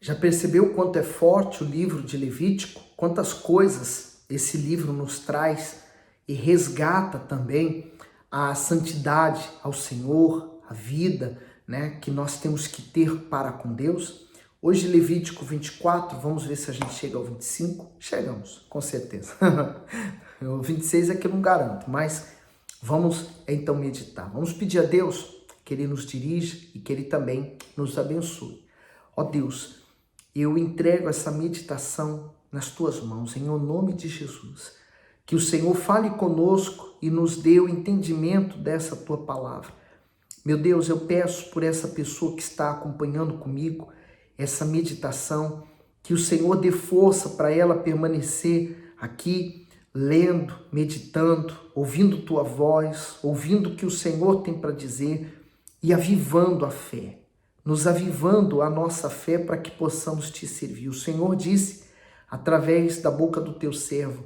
Já percebeu o quanto é forte o livro de Levítico? Quantas coisas esse livro nos traz e resgata também a santidade ao Senhor, a vida, né, que nós temos que ter para com Deus? Hoje, Levítico 24, vamos ver se a gente chega ao 25. Chegamos, com certeza. O 26 é que eu não garanto, mas vamos então meditar. Vamos pedir a Deus que Ele nos dirija e que Ele também nos abençoe. Ó Deus, eu entrego essa meditação nas tuas mãos, em nome de Jesus. Que o Senhor fale conosco e nos dê o entendimento dessa tua palavra. Meu Deus, eu peço por essa pessoa que está acompanhando comigo essa meditação, que o Senhor dê força para ela permanecer aqui, lendo, meditando, ouvindo tua voz, ouvindo o que o Senhor tem para dizer e avivando a fé. Nos avivando a nossa fé para que possamos te servir. O Senhor disse, através da boca do teu servo,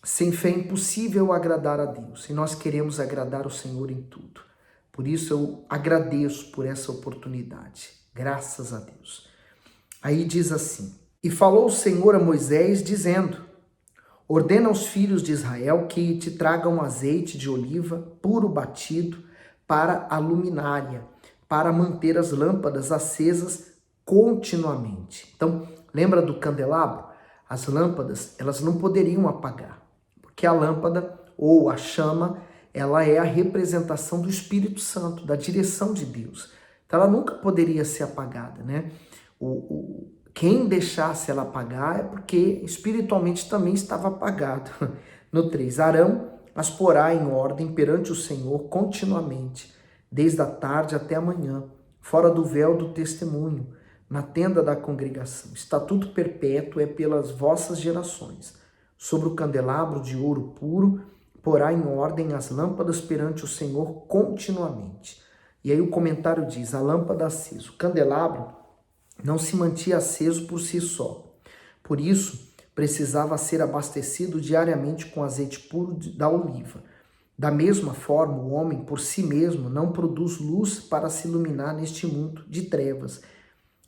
sem fé é impossível agradar a Deus, e nós queremos agradar o Senhor em tudo. Por isso eu agradeço por essa oportunidade. Graças a Deus. Aí diz assim: E falou o Senhor a Moisés, dizendo: Ordena aos filhos de Israel que te tragam azeite de oliva puro batido para a luminária, para manter as lâmpadas acesas continuamente. Então, lembra do candelabro? As lâmpadas, elas não poderiam apagar, porque a lâmpada ou a chama, ela é a representação do Espírito Santo, da direção de Deus. Então, ela nunca poderia ser apagada, né? Quem deixasse ela apagar é porque espiritualmente também estava apagado. No 3, Arão as porá em ordem perante o Senhor continuamente, desde a tarde até a manhã, fora do véu do testemunho, na tenda da congregação. Estatuto perpétuo é pelas vossas gerações. Sobre o candelabro de ouro puro, porá em ordem as lâmpadas perante o Senhor continuamente. E aí o comentário diz, a lâmpada acesa. O candelabro não se mantinha aceso por si só. Por isso, precisava ser abastecido diariamente com azeite puro da oliva. Da mesma forma, o homem por si mesmo não produz luz para se iluminar neste mundo de trevas.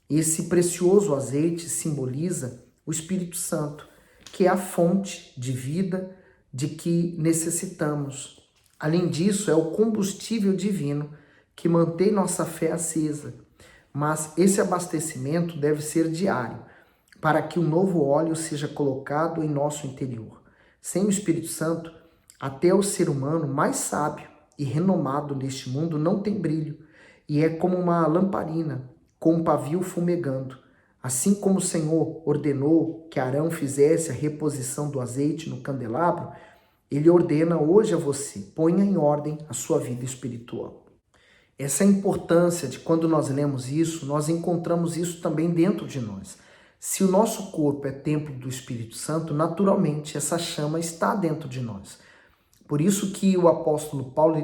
Esse precioso azeite simboliza o Espírito Santo, que é a fonte de vida de que necessitamos. Além disso, é o combustível divino que mantém nossa fé acesa. Mas esse abastecimento deve ser diário, para que o novo óleo seja colocado em nosso interior. Sem o Espírito Santo, até o ser humano mais sábio e renomado neste mundo não tem brilho, e é como uma lamparina com um pavio fumegando. Assim como o Senhor ordenou que Arão fizesse a reposição do azeite no candelabro, ele ordena hoje a você, ponha em ordem a sua vida espiritual. Essa é a importância de quando nós lemos isso, nós encontramos isso também dentro de nós. Se o nosso corpo é templo do Espírito Santo, naturalmente essa chama está dentro de nós. Por isso que o apóstolo Paulo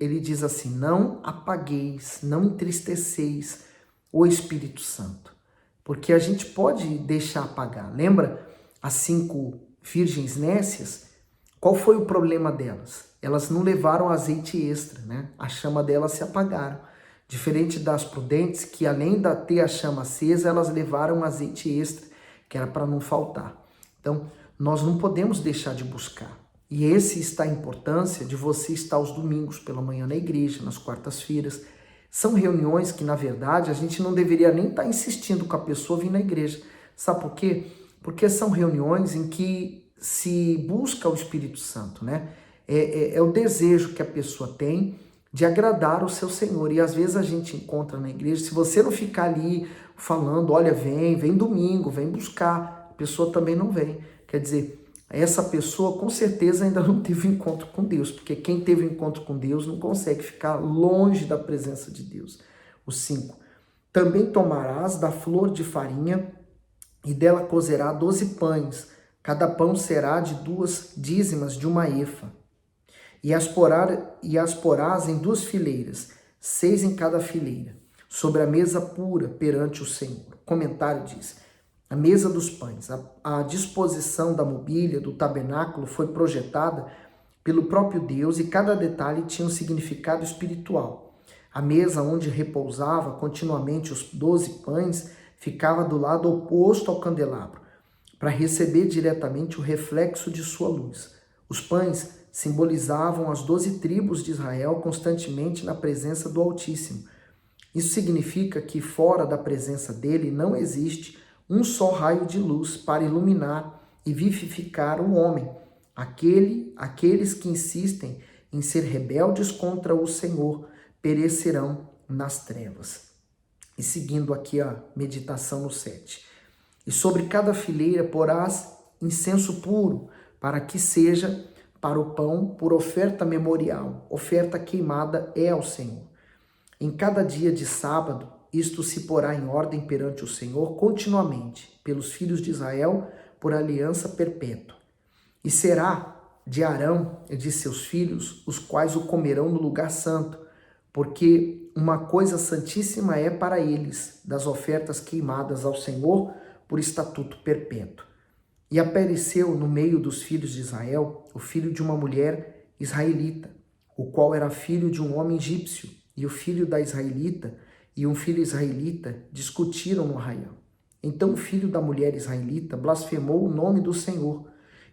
ele diz assim, não apagueis, não entristeceis o Espírito Santo. Porque a gente pode deixar apagar. Lembra as 5 virgens nécias? Qual foi o problema delas? Elas não levaram azeite extra, né? A chama delas se apagaram. Diferente das prudentes, que além de ter a chama acesa, elas levaram azeite extra, que era para não faltar. Então, nós não podemos deixar de buscar. E esse está a importância de você estar aos domingos pela manhã na igreja, nas quartas-feiras. São reuniões que, na verdade, a gente não deveria nem estar insistindo com a pessoa vir na igreja. Sabe por quê? Porque são reuniões em que se busca o Espírito Santo, né? É o desejo que a pessoa tem de agradar o seu Senhor. E às vezes a gente encontra na igreja, se você não ficar ali falando, olha, vem domingo, vem buscar, a pessoa também não vem. Quer dizer, essa pessoa com certeza ainda não teve encontro com Deus, porque quem teve encontro com Deus não consegue ficar longe da presença de Deus. O 5. Também tomarás da flor de farinha e dela cozerá 12 pães. Cada pão será de 2 dízimas de uma efa. E as porás em 2 fileiras, 6 em cada fileira, sobre a mesa pura perante o Senhor. O comentário diz, a mesa dos pães, a disposição da mobília do tabernáculo foi projetada pelo próprio Deus e cada detalhe tinha um significado espiritual. A mesa onde repousava continuamente os 12 pães ficava do lado oposto ao candelabro, para receber diretamente o reflexo de sua luz. Os pães simbolizavam as 12 tribos de Israel constantemente na presença do Altíssimo. Isso significa que fora da presença dele não existe um só raio de luz para iluminar e vivificar o homem. Aqueles que insistem em ser rebeldes contra o Senhor perecerão nas trevas. E seguindo aqui a meditação no 7. E sobre cada fileira porás incenso puro, para que seja para o pão por oferta memorial. Oferta queimada é ao Senhor. Em cada dia de sábado, isto se porá em ordem perante o Senhor continuamente, pelos filhos de Israel, por aliança perpétua. E será de Arão e de seus filhos, os quais o comerão no lugar santo, porque uma coisa santíssima é para eles, das ofertas queimadas ao Senhor por estatuto perpétuo. E apareceu no meio dos filhos de Israel o filho de uma mulher israelita, o qual era filho de um homem egípcio, e o filho da israelita e um filho israelita discutiram no arraial. Então o filho da mulher israelita blasfemou o nome do Senhor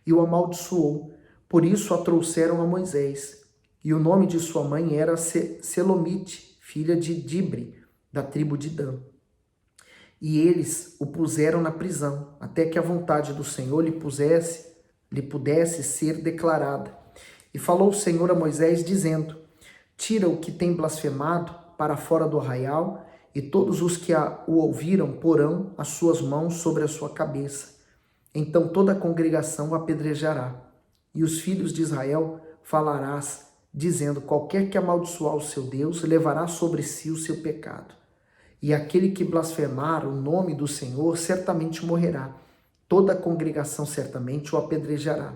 e o amaldiçoou. Por isso a trouxeram a Moisés. E o nome de sua mãe era Selomite, filha de Dibre, da tribo de Dan. E eles o puseram na prisão, até que a vontade do Senhor lhe pudesse ser declarada. E falou o Senhor a Moisés, dizendo: tira o que tem blasfemado para fora do arraial, e todos os que o ouviram porão as suas mãos sobre a sua cabeça. Então toda a congregação o apedrejará. E os filhos de Israel falarás, dizendo: qualquer que amaldiçoar o seu Deus levará sobre si o seu pecado. E aquele que blasfemar o nome do Senhor certamente morrerá. Toda a congregação certamente o apedrejará.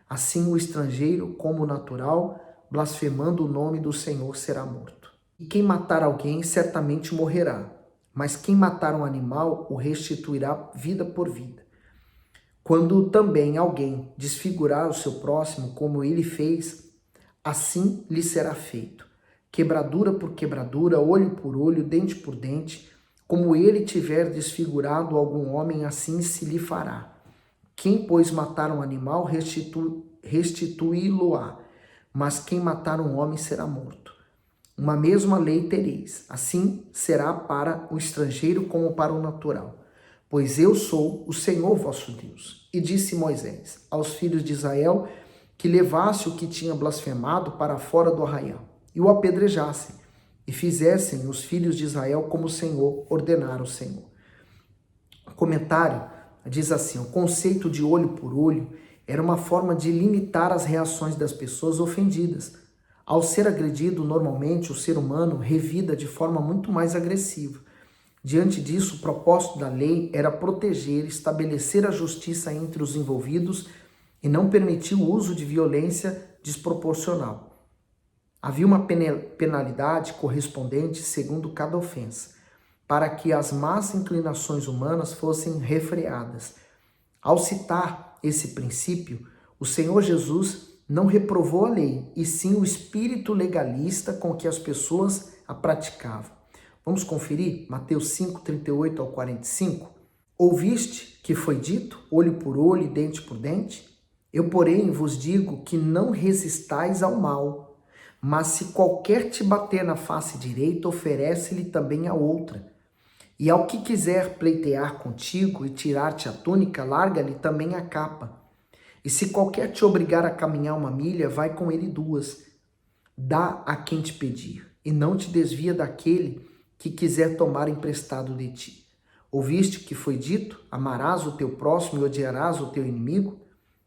Assim o estrangeiro como o natural, blasfemando o nome do Senhor, será morto. E quem matar alguém certamente morrerá, mas quem matar um animal o restituirá vida por vida. Quando também alguém desfigurar o seu próximo, como ele fez, assim lhe será feito. Quebradura por quebradura, olho por olho, dente por dente, como ele tiver desfigurado algum homem, assim se lhe fará. Quem, pois, matar um animal, restituí-lo-á, mas quem matar um homem será morto. Uma mesma lei tereis, assim será para o estrangeiro como para o natural. Pois eu sou o Senhor vosso Deus. E disse Moisés aos filhos de Israel que levasse o que tinha blasfemado para fora do arraial, e o apedrejassem, e fizessem os filhos de Israel como o Senhor ordenara o Senhor. O comentário diz assim: o conceito de olho por olho era uma forma de limitar as reações das pessoas ofendidas. Ao ser agredido, normalmente o ser humano revida de forma muito mais agressiva. Diante disso, o propósito da lei era proteger e estabelecer a justiça entre os envolvidos e não permitir o uso de violência desproporcional. Havia uma penalidade correspondente segundo cada ofensa, para que as más inclinações humanas fossem refreadas. Ao citar esse princípio, o Senhor Jesus não reprovou a lei, e sim o espírito legalista com que as pessoas a praticavam. Vamos conferir Mateus 5, 38 ao 45? Ouviste que foi dito, olho por olho e dente por dente? Eu, porém, vos digo que não resistais ao mal, mas se qualquer te bater na face direita, oferece-lhe também a outra. E ao que quiser pleitear contigo e tirar-te a túnica, larga-lhe também a capa. E se qualquer te obrigar a caminhar 1 milha, vai com ele 2. Dá a quem te pedir, e não te desvia daquele que quiser tomar emprestado de ti. Ouviste que foi dito: amarás o teu próximo e odiarás o teu inimigo?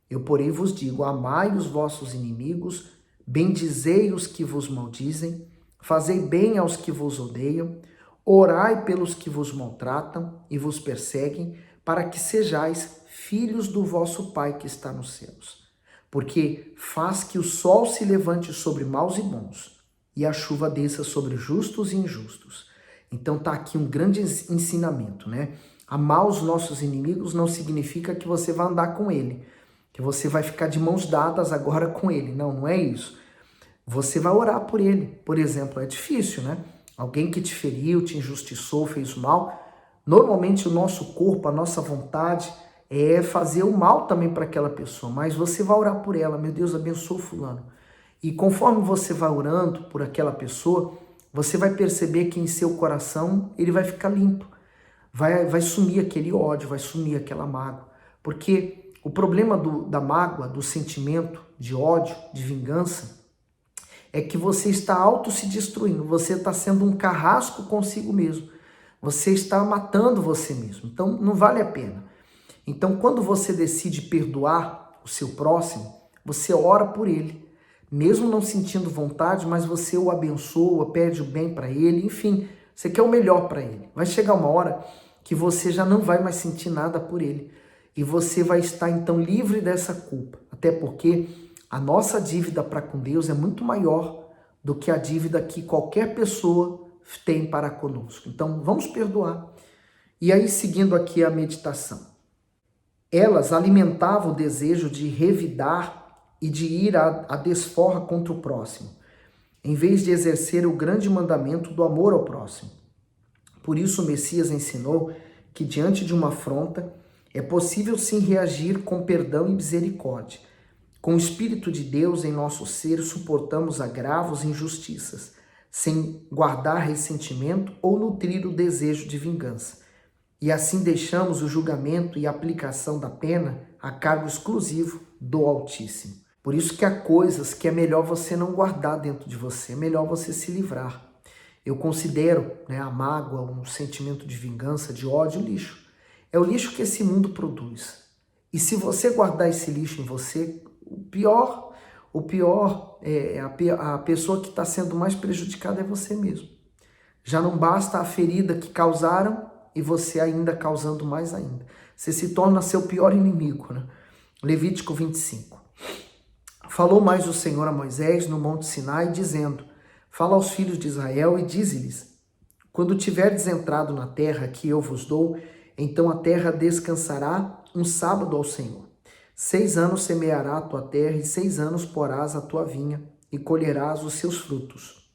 Eu, porém, vos digo: amai os vossos inimigos, bendizei os que vos maldizem, fazei bem aos que vos odeiam, orai pelos que vos maltratam e vos perseguem, para que sejais filhos do vosso Pai que está nos céus. Porque faz que o sol se levante sobre maus e bons, e a chuva desça sobre justos e injustos. Então tá aqui um grande ensinamento, né? Amar os nossos inimigos não significa que você vai andar com ele, que você vai ficar de mãos dadas agora com ele. Não, não é isso. Você vai orar por ele. Por exemplo, é difícil, né? Alguém que te feriu, te injustiçou, fez mal, Normalmente o nosso corpo, a nossa vontade é fazer o mal também para aquela pessoa, mas você vai orar por ela, meu Deus, abençoa fulano. E conforme você vai orando por aquela pessoa, você vai perceber que em seu coração ele vai ficar limpo. Vai sumir aquele ódio, vai sumir aquela mágoa. Porque o problema da mágoa, do sentimento de ódio, de vingança, é que você está auto se destruindo, você está sendo um carrasco consigo mesmo. Você está matando você mesmo. Então não vale a pena. Então quando você decide perdoar o seu próximo, você ora por ele. Mesmo não sentindo vontade, mas você o abençoa, pede o bem para ele, enfim, você quer o melhor para ele. Vai chegar uma hora que você já não vai mais sentir nada por ele. E você vai estar então livre dessa culpa. Até porque a nossa dívida para com Deus é muito maior do que a dívida que qualquer pessoa tem para conosco. Então vamos perdoar. E aí, seguindo aqui a meditação. Elas alimentavam o desejo de revidar e de ir à desforra contra o próximo, em vez de exercer o grande mandamento do amor ao próximo. Por isso o Messias ensinou que diante de uma afronta é possível sim reagir com perdão e misericórdia. Com o Espírito de Deus em nosso ser, suportamos agravos e injustiças, sem guardar ressentimento ou nutrir o desejo de vingança. E assim deixamos o julgamento e a aplicação da pena a cargo exclusivo do Altíssimo. Por isso que há coisas que é melhor você não guardar dentro de você, é melhor você se livrar. Eu considero a mágoa, um sentimento de vingança, de ódio, lixo. É o lixo que esse mundo produz. E se você guardar esse lixo em você, o pior é a pessoa que está sendo mais prejudicada é você mesmo. Já não basta a ferida que causaram e você ainda causando mais ainda. Você se torna seu pior inimigo, né? Levítico 25. Falou mais o Senhor a Moisés no Monte Sinai, dizendo: Fala aos filhos de Israel e dize-lhes: Quando tiverdes entrado na terra que eu vos dou, então a terra descansará um sábado ao Senhor. 6 anos semeará a tua terra, e 6 anos porás a tua vinha, e colherás os seus frutos.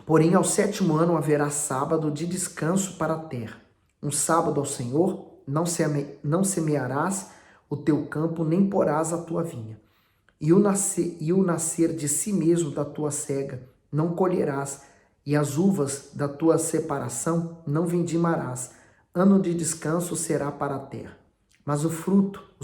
Porém, ao 7º ano haverá sábado de descanso para a terra. Um sábado ao Senhor, não semearás o teu campo, nem porás a tua vinha. E o nascer de si mesmo da tua cega não colherás, e as uvas da tua separação não vindimarás. Ano de descanso será para a terra. Mas os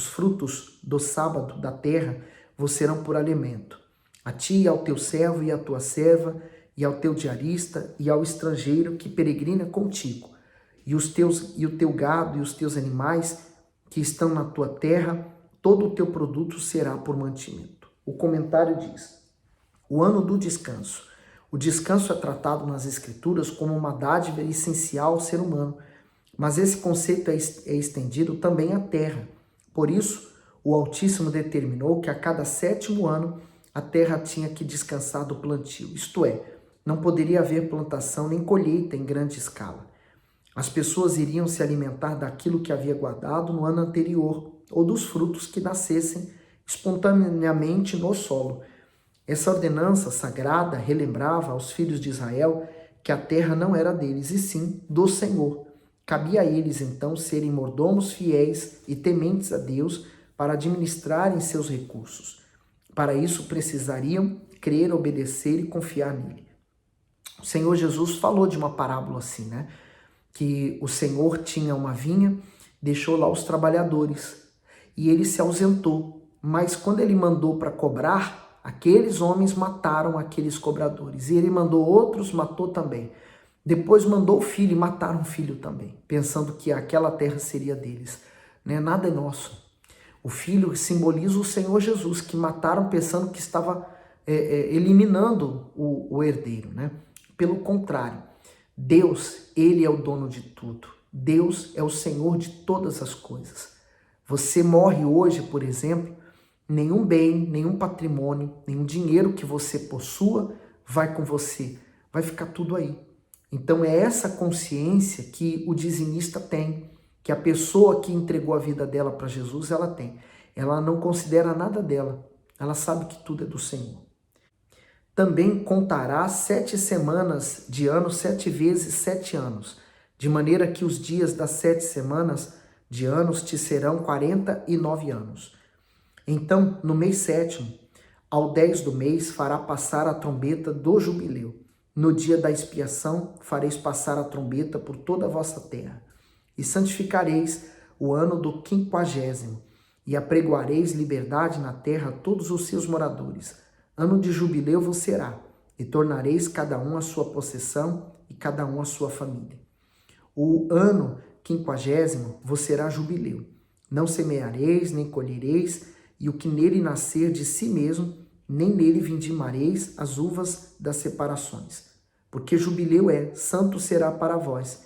frutos do sábado da terra vos serão por alimento. A ti e ao teu servo e à tua serva, e ao teu diarista e ao estrangeiro que peregrina contigo, e o teu gado e os teus animais que estão na tua terra, todo o teu produto será por mantimento. O comentário diz: o ano do descanso. O descanso é tratado nas Escrituras como uma dádiva essencial ao ser humano, mas esse conceito é estendido também à terra. Por isso, o Altíssimo determinou que a cada 7º ano a terra tinha que descansar do plantio, isto é, não poderia haver plantação nem colheita em grande escala. As pessoas iriam se alimentar daquilo que havia guardado no ano anterior, ou dos frutos que nascessem espontaneamente no solo. Essa ordenança sagrada relembrava aos filhos de Israel que a terra não era deles, e sim do Senhor. Cabia a eles, então, serem mordomos fiéis e tementes a Deus para administrarem seus recursos. Para isso, precisariam crer, obedecer e confiar nele. O Senhor Jesus falou de uma parábola assim, que o Senhor tinha uma vinha, deixou lá os trabalhadores e ele se ausentou. Mas quando ele mandou para cobrar, aqueles homens mataram aqueles cobradores. E ele mandou outros, matou também. Depois mandou o filho e mataram o filho também, pensando que aquela terra seria deles. Nada é nosso. O filho simboliza o Senhor Jesus, que mataram pensando que estava eliminando o herdeiro. Pelo contrário, Deus, ele é o dono de tudo. Deus é o Senhor de todas as coisas. Você morre hoje, por exemplo, nenhum bem, nenhum patrimônio, nenhum dinheiro que você possua vai com você. Vai ficar tudo aí. Então é essa consciência que o dizimista tem, que a pessoa que entregou a vida dela para Jesus, ela tem. Ela não considera nada dela. Ela sabe que tudo é do Senhor. Também contará 7 semanas de ano, 7 vezes 7 anos. de maneira que os dias das 7 semanas de anos te serão 49 anos. Então, no mês 7º, ao 10 do mês, fará passar a trombeta do jubileu. No dia da expiação, fareis passar a trombeta por toda a vossa terra. E santificareis o ano do 50º, e apregoareis liberdade na terra a todos os seus moradores. Ano de jubileu vos será, e tornareis cada um a sua possessão, e cada um a sua família. O ano 50º vos será jubileu. Não semeareis, nem colhereis, e o que nele nascer de si mesmo, nem nele vindimareis as uvas das separações. Porque jubileu santo será para vós.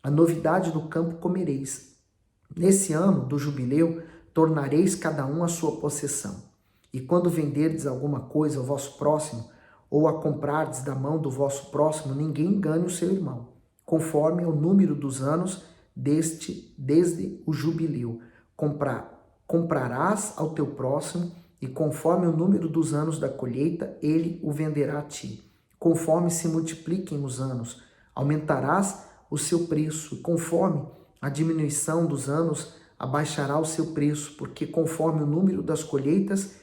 A novidade do campo comereis. Nesse ano do jubileu, tornareis cada um a sua possessão. E quando venderdes alguma coisa ao vosso próximo, ou a comprardes da mão do vosso próximo, ninguém engane o seu irmão, conforme o número dos anos desde o jubileu. Comprarás ao teu próximo, e conforme o número dos anos da colheita, ele o venderá a ti. Conforme se multipliquem os anos, aumentarás o seu preço, e conforme a diminuição dos anos, abaixará o seu preço, porque conforme o número das colheitas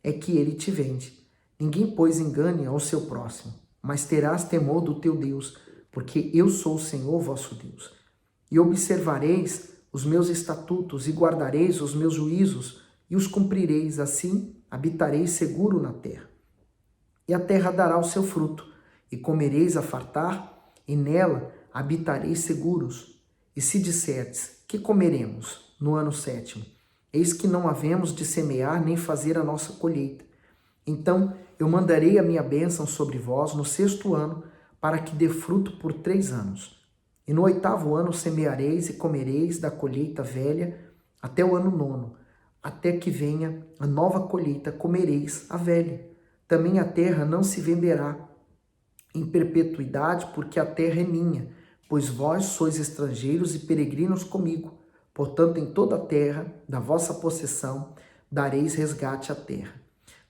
é que ele te vende. Ninguém, pois, engane ao seu próximo, mas terás temor do teu Deus, porque eu sou o Senhor vosso Deus. E observareis os meus estatutos e guardareis os meus juízos e os cumprireis, assim habitareis seguro na terra. E a terra dará o seu fruto, e comereis a fartar, e nela habitareis seguros. E se disserdes, que comeremos no ano 7º? Eis que não havemos de semear nem fazer a nossa colheita. Então eu mandarei a minha bênção sobre vós no 6º ano, para que dê fruto por 3 anos. E no 8º ano semeareis e comereis da colheita velha até o ano 9º, até que venha a nova colheita, comereis a velha. Também a terra não se venderá em perpetuidade, porque a terra é minha, pois vós sois estrangeiros e peregrinos comigo. Portanto, em toda a terra da vossa possessão dareis resgate à terra.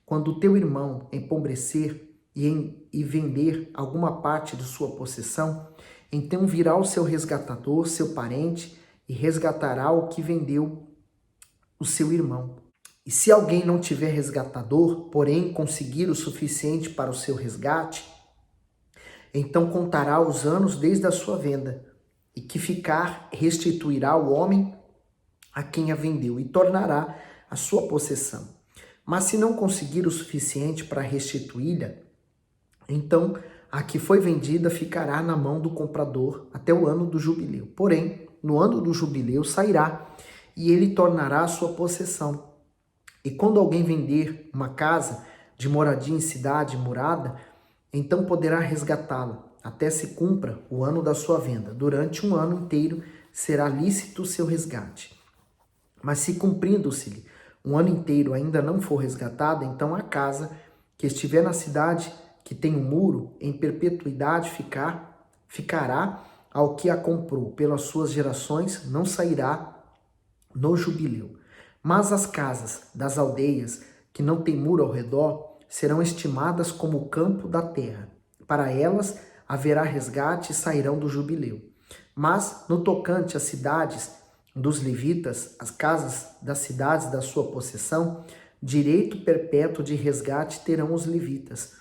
Quando o teu irmão empobrecer e vender alguma parte de sua possessão, então virá o seu resgatador, seu parente, e resgatará o que vendeu o seu irmão. E se alguém não tiver resgatador, porém conseguir o suficiente para o seu resgate, então contará os anos desde a sua venda, e que ficar restituirá o homem a quem a vendeu, e tornará a sua possessão. Mas se não conseguir o suficiente para restituí-la, então a que foi vendida ficará na mão do comprador até o ano do jubileu. Porém, no ano do jubileu sairá, e ele tornará a sua possessão. E quando alguém vender uma casa de moradia em cidade murada, então poderá resgatá-la, até se cumpra o ano da sua venda. Durante um ano inteiro será lícito o seu resgate. Mas se cumprindo-se-lhe um ano inteiro ainda não for resgatada, então a casa que estiver na cidade que tem um muro, em perpetuidade ficará ao que a comprou. Pelas suas gerações não sairá no jubileu. Mas as casas das aldeias que não têm muro ao redor serão estimadas como o campo da terra. Para elas haverá resgate e sairão do jubileu. Mas no tocante às cidades dos levitas, as casas das cidades da sua possessão, direito perpétuo de resgate terão os levitas.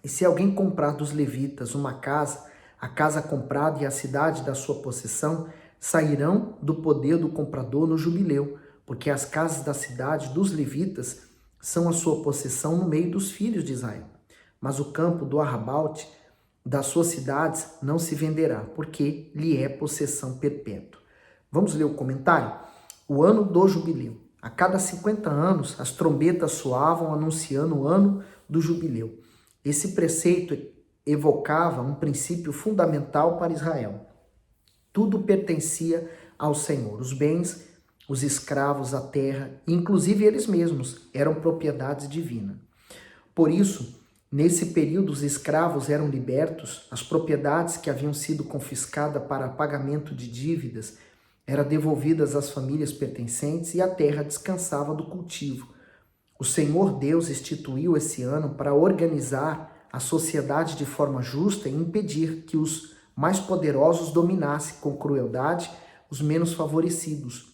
E se alguém comprar dos levitas uma casa, a casa comprada e a cidade da sua possessão sairão do poder do comprador no jubileu, porque as casas da cidade dos levitas são a sua possessão no meio dos filhos de Israel. Mas o campo do arrabalte das suas cidades não se venderá, porque lhe é possessão perpétua. Vamos ler o comentário? O ano do jubileu. A cada 50 anos, as trombetas soavam anunciando o ano do jubileu. Esse preceito evocava um princípio fundamental para Israel. Tudo pertencia ao Senhor. Os bens, os escravos, a terra, inclusive eles mesmos, eram propriedades divinas. Por isso, nesse período, os escravos eram libertos, as propriedades que haviam sido confiscadas para pagamento de dívidas eram devolvidas às famílias pertencentes e a terra descansava do cultivo. O Senhor Deus instituiu esse ano para organizar a sociedade de forma justa e impedir que os mais poderosos dominassem com crueldade os menos favorecidos.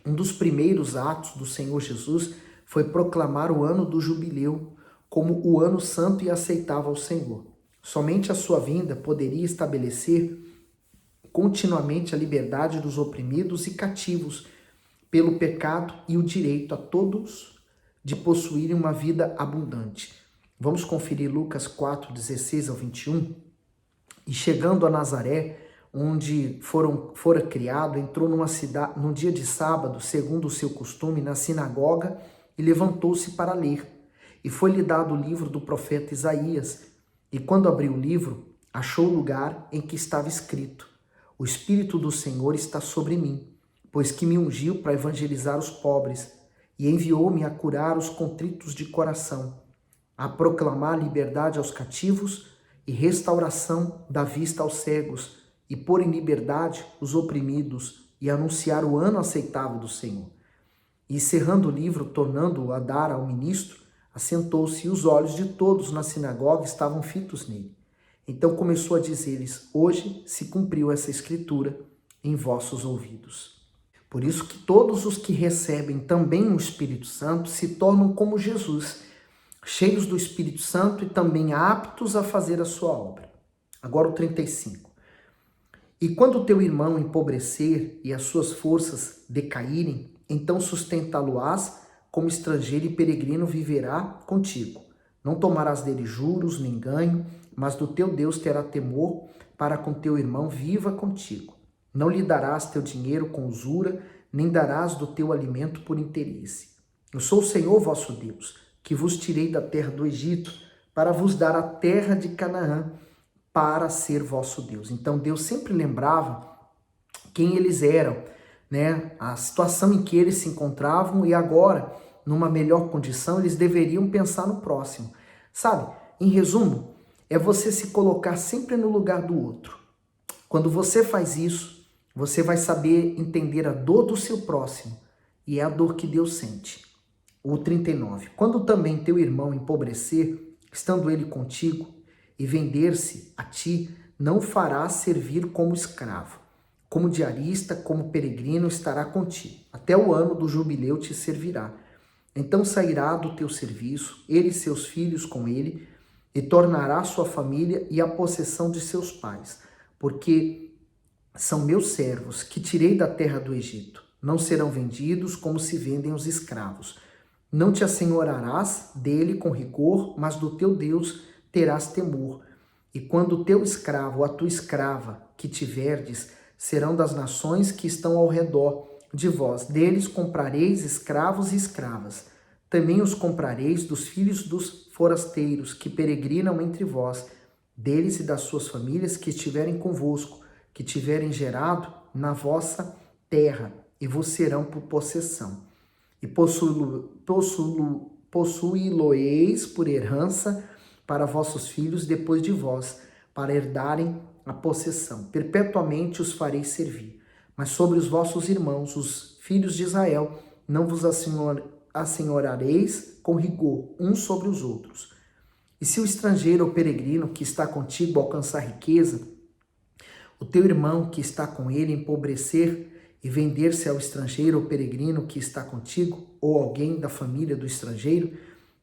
Um dos primeiros atos do Senhor Jesus foi proclamar o ano do jubileu como o ano santo e aceitável ao Senhor. Somente a sua vinda poderia estabelecer continuamente a liberdade dos oprimidos e cativos pelo pecado e o direito a todos de possuírem uma vida abundante. Vamos conferir Lucas 4, 16 ao 21. E chegando a Nazaré, onde fora criado, entrou numa cidade, num dia de sábado, segundo o seu costume, na sinagoga, e levantou-se para ler. E foi-lhe dado o livro do profeta Isaías. E quando abriu o livro, achou o lugar em que estava escrito: O Espírito do Senhor está sobre mim, pois que me ungiu para evangelizar os pobres, e enviou-me a curar os contritos de coração, a proclamar liberdade aos cativos e restauração da vista aos cegos, e pôr em liberdade os oprimidos, e anunciar o ano aceitável do Senhor. E cerrando o livro, tornando-o a dar ao ministro, assentou-se, e os olhos de todos na sinagoga estavam fitos nele. Então começou a dizer-lhes: Hoje se cumpriu essa escritura em vossos ouvidos. Por isso que todos os que recebem também o Espírito Santo se tornam como Jesus, cheios do Espírito Santo e também aptos a fazer a sua obra. Agora o 35. E quando o teu irmão empobrecer e as suas forças decaírem, então sustentá-lo-ás como estrangeiro e peregrino viverá contigo. Não tomarás dele juros nem ganho, mas do teu Deus terá temor, para com teu irmão viva contigo. Não lhe darás teu dinheiro com usura, nem darás do teu alimento por interesse. Eu sou o Senhor vosso Deus, que vos tirei da terra do Egito, para vos dar a terra de Canaã, para ser vosso Deus. Então Deus sempre lembrava quem eles eram, né? A situação em que eles se encontravam, e agora, numa melhor condição, eles deveriam pensar no próximo. Sabe, em resumo, é você se colocar sempre no lugar do outro. Quando você faz isso, você vai saber entender a dor do seu próximo, e é a dor que Deus sente. O 39. Quando também teu irmão empobrecer, estando ele contigo, e vender-se a ti, não farás servir como escravo. Como diarista, como peregrino estará contigo. Até o ano do jubileu te servirá. Então sairá do teu serviço, ele e seus filhos com ele, e tornará sua família e a possessão de seus pais, porque são meus servos, que tirei da terra do Egito. Não serão vendidos como se vendem os escravos. Não te assenhorarás dele com rigor, mas do teu Deus terás temor. E quando o teu escravo ou a tua escrava que tiverdes serão das nações que estão ao redor de vós, deles comprareis escravos e escravas. Também os comprareis dos filhos dos forasteiros que peregrinam entre vós, deles e das suas famílias que estiverem convosco, que tiverem gerado na vossa terra, e vos serão por possessão. E possuí-lo-eis por herança para vossos filhos depois de vós, para herdarem a possessão. Perpetuamente os fareis servir. Mas sobre os vossos irmãos, os filhos de Israel, não vos assenhorareis com rigor uns sobre os outros. E se o estrangeiro ou peregrino que está contigo alcançar riqueza, o teu irmão que está com ele empobrecer e vender-se ao estrangeiro ou peregrino que está contigo, ou alguém da família do estrangeiro,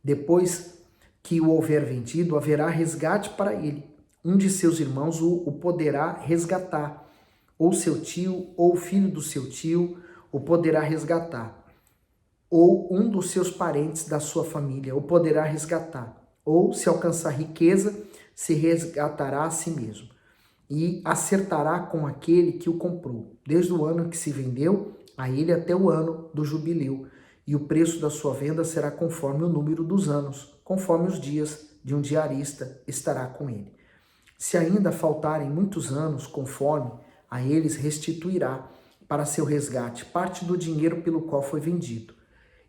depois que o houver vendido, haverá resgate para ele. Um de seus irmãos o poderá resgatar, ou seu tio, ou o filho do seu tio o poderá resgatar, ou um dos seus parentes da sua família o poderá resgatar, ou se alcançar riqueza, se resgatará a si mesmo, e acertará com aquele que o comprou, desde o ano que se vendeu a ele até o ano do jubileu, e o preço da sua venda será conforme o número dos anos, conforme os dias de um diarista estará com ele. Se ainda faltarem muitos anos, conforme a eles restituirá para seu resgate parte do dinheiro pelo qual foi vendido.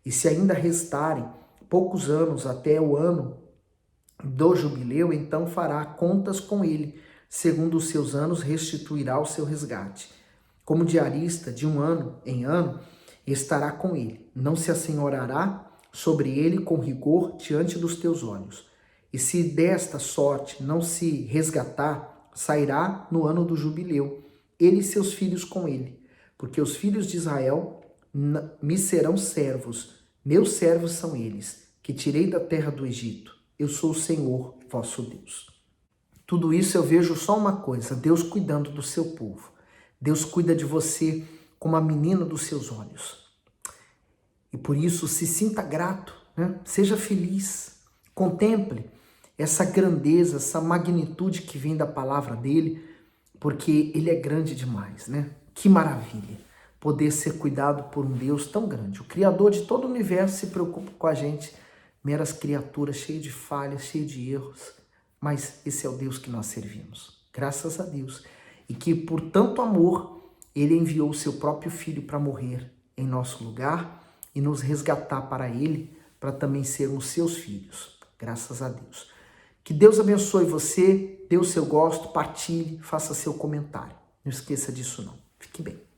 E se ainda restarem poucos anos até o ano do jubileu, então fará contas com ele, segundo os seus anos restituirá o seu resgate. Como diarista de um ano em ano, estará com ele, não se assenhorará sobre ele com rigor diante dos teus olhos. E se desta sorte não se resgatar sairá no ano do jubileu, ele e seus filhos com ele, porque os filhos de Israel me serão servos, meus servos são eles, que tirei da terra do Egito. Eu sou o Senhor, vosso Deus. Tudo isso eu vejo só uma coisa, Deus cuidando do seu povo. Deus cuida de você como a menina dos seus olhos. E por isso, se sinta grato, né? Seja feliz, contemple essa grandeza, essa magnitude que vem da palavra dele, porque ele é grande demais, né? Que maravilha poder ser cuidado por um Deus tão grande. O Criador de todo o universo se preocupa com a gente, meras criaturas, cheias de falhas, cheias de erros, mas esse é o Deus que nós servimos. Graças a Deus. E que por tanto amor, ele enviou o seu próprio Filho para morrer em nosso lugar e nos resgatar para ele, para também sermos seus filhos. Graças a Deus. Que Deus abençoe você, dê o seu gosto, partilhe, faça seu comentário. Não esqueça disso não. Fique bem.